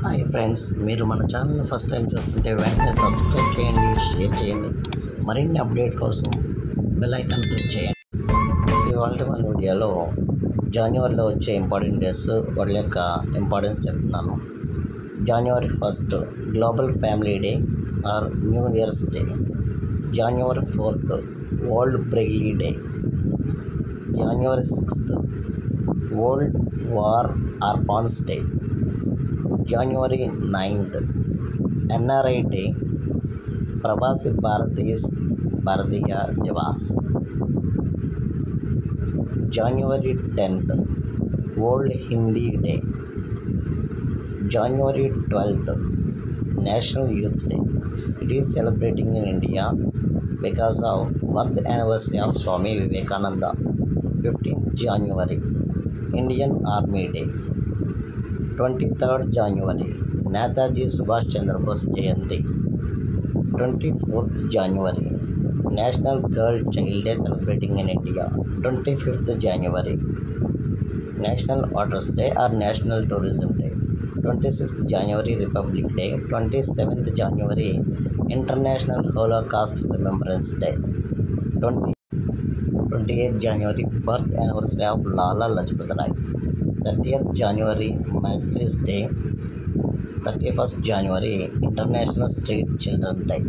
Hi friends, మీరు మన channel first time చూస్తుంటే వెంటనే సబ్స్క్రైబ్ చేయండి, షేర్ చేయండి. మరిన్ని అప్డేట్ కోసం బెల్ ఐకాన్ క్లిక్ చేయండి. ఇవాళ మన వీడియోలో జనవరిలో వచ్చే ఇంపార్టెంట్ డేస్ వాటి యొక్క ఇంపార్టెన్స్ చెప్తున్నాను. జనవరి 1 global family day or new years day. January 4 world Braille day. January 6 world war orphans day. January 9th NRI Day, Pravasi Bharatiya Divas. January 10th World Hindi Day. January 12th National Youth Day. It is celebrating in India because of birth anniversary of Swami Vivekananda. 15th January Indian Army Day. 23rd January Netaji Subhash Chandra Bose Jayanti. 24th January National Girl Child Day celebrating in India. 25th January National Artist Day or National Tourism Day. 26th January Republic Day. 27th January International Holocaust Remembrance Day. 28th January birth anniversary of Lala Lajpat Rai. 30th January Majlis Day. 31st January International Street Children Day.